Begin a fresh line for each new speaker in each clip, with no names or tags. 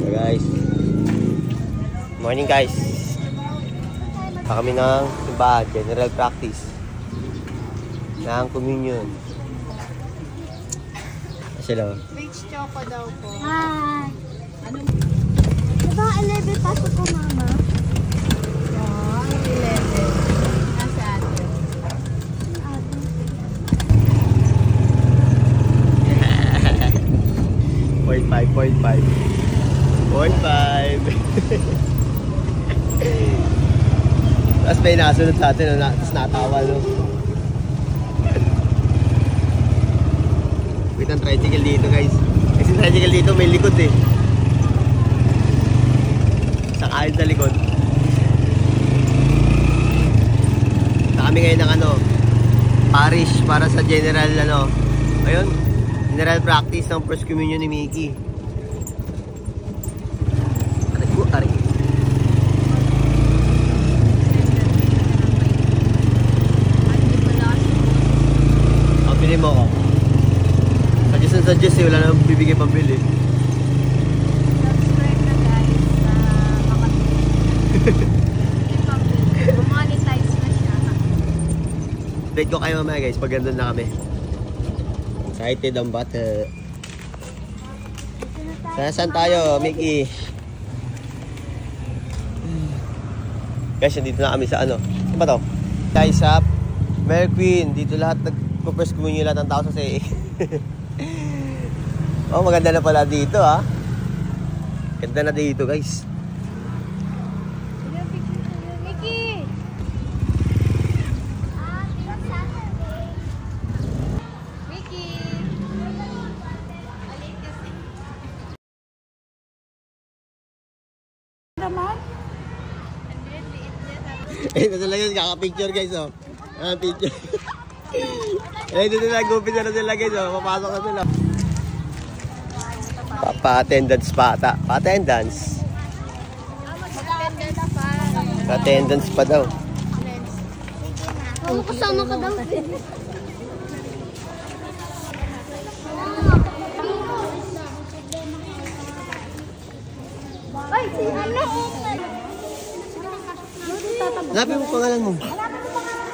So guys, morning guys. Pa kami ng simbahan, general practice ng communion. Sila.
Rich Choco daw po.
Hi! Anong... Diba 11 pasok ko, mama?
Oo, 11. Nasa ate.
Point 5. Tapos may nasunod sa atin, tapos natawa, no? Wait ang tricycle dito, guys. Kasi tricycle dito may likod eh. Sa kahit na likod. Sa kami ngayon ng parish para sa general ayun, general practice ng First Communion ni Mickey. Aray. Ang pili mo ko. Suggest wala nang bibigay pambili.
Subscribe na guys sa monetize na siya.
Update ko kayo mamaya guys pag gandun na kami. Excited ang bata. Saan tayo, Mickey? Guys, dito na kami sa ano ba to? Guys, sa Mary Queen. Dito lahat nag-first communion lahat ng tao sa CA. Oh, maganda na pala dito ha. Ganda na dito guys.
Mickey! Mickey!
Naman?
Eh, ito lang yun, kaka-picture guys oh. Picture. Eh, dito na, gupit na sila guys oh. Papasok na sila. Pa-attendance pa ata. Pa-attendance. Pa-attendance pa daw.
Oo, kasama ka daw. Ay, si ano?
Hanapin mo pangalan mo.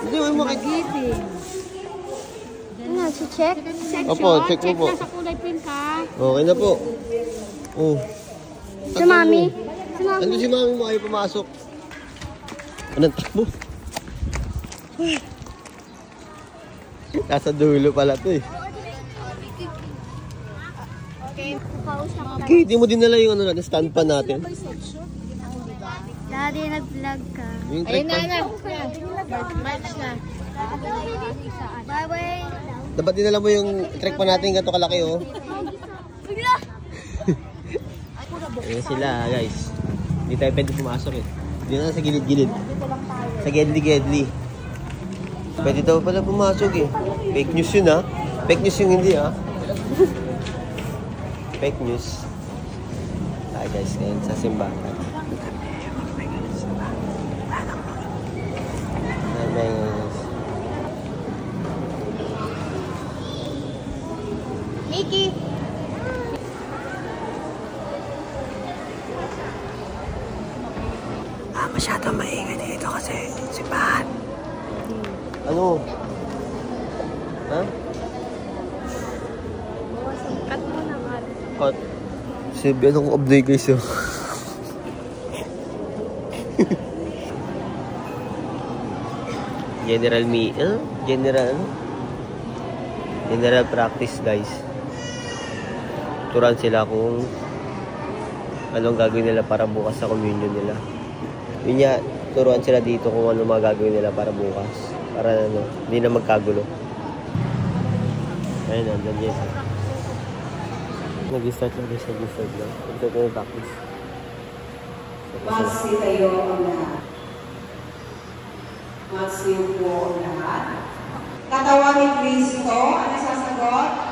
Hindi mo makikita.
Ano, si check?
Opo, check mo po.
Nasa kulay pink ka.
Okay na po. Oh.
Si mami.
Ano si mami mo kayo pumasok? Anong takbo? Nasa dulo pala to eh. Okay, di mo dinala yung stand pa natin.
Daddy, nag-vlog ka.
Yung trick pa.
March na.
Bye-bye.
Dapat dinala mo yung trick pa natin ganito kalaki oh. Ayan sila guys. Hindi tayo pwede pumasok eh. Hindi na sa gilid-gilid. Sa gedli-gedli. Pwede daw pala pumasok eh. Fake news yun ha. Fake news yung hindi ha. Fake news. Ay guys, ngayon sa simbahan.
Mickey!
Masyado maingay dito kasi simbahan. Ano? Ha?
Cut mo naman.
Cut. Sabi anong update guys oh. General practice guys. Turuan sila kung anong gagawin nila para bukas sa communion nila. Yun nga, turuan sila dito kung ano mga gagawin nila para bukas. Para hindi na magkagulo. Ayun na, nandiyan siya. Nag-start na. Nag-start na yung practice.
Magsi kayo ang lahat. Magsiyo po ang lahat. Katawan ni Kristo, ano sasagot?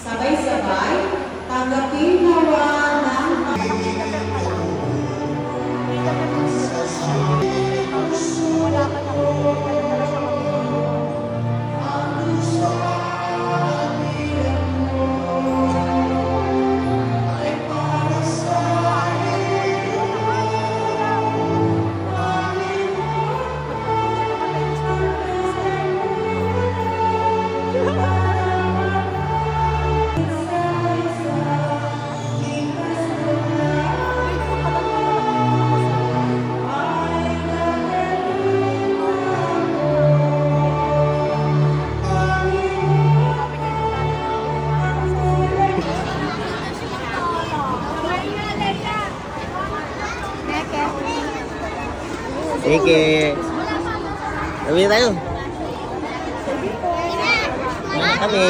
Sabay-sabay, tanggapin nawa ng
Sige. Sabi na tayo. Kami.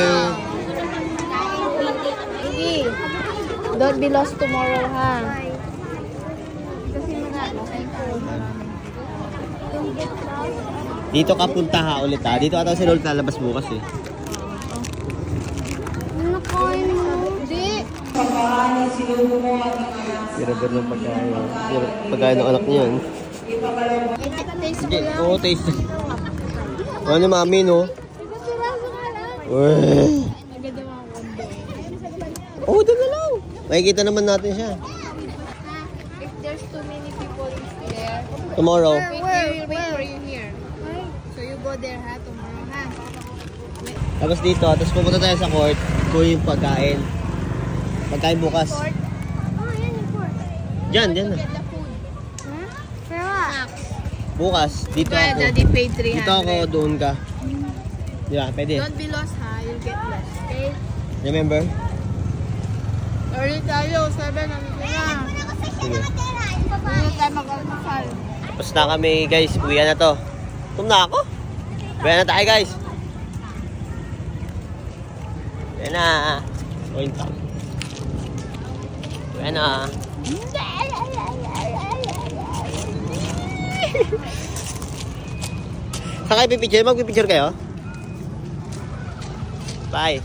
Sige. Don't be lost tomorrow, ha? Kasi
Dito ka punta ha ulit ha. Dito ata si Lord lalabas bukas eh.
Ano kain mo?
Hindi.
Pagkahanin sinubo mo at ang anak.
Siraber ng pagkain. Pagkain ng anak niya.
Taste
Sige, oo, taste. Ano mami, no? Uy.
Agad naman ako.
Oo, doon na lang. Makikita naman natin siya.
If there's too many people in there,
Tomorrow.
we will wait for you here. So you go there, ha? Tomorrow, ha?
Tapos dito, tapos pupunta tayo sa court. Kunin yung pagkain. Pagkain bukas.
Oh, yan yung pork.
Diyan, diyan na.
Get the food.
Huh? Pero what?
Bukas, dito
Well,
ako.
Daddy paid 300.
Dito ako, doon ka. Di ba? Pwede.
Don't be lost, ha? You'll get lost, okay?
Remember?
Early tayo, 7 ano sila.
Sige.
Hindi tayo mag-almusal.
Tapos na kami, guys. Uwian na to. Tum na ako. Uwian na tayo, guys. Uwian na. Point out. Uwian na. Saan kayo pipicture? Magpipicture kayo? Bye.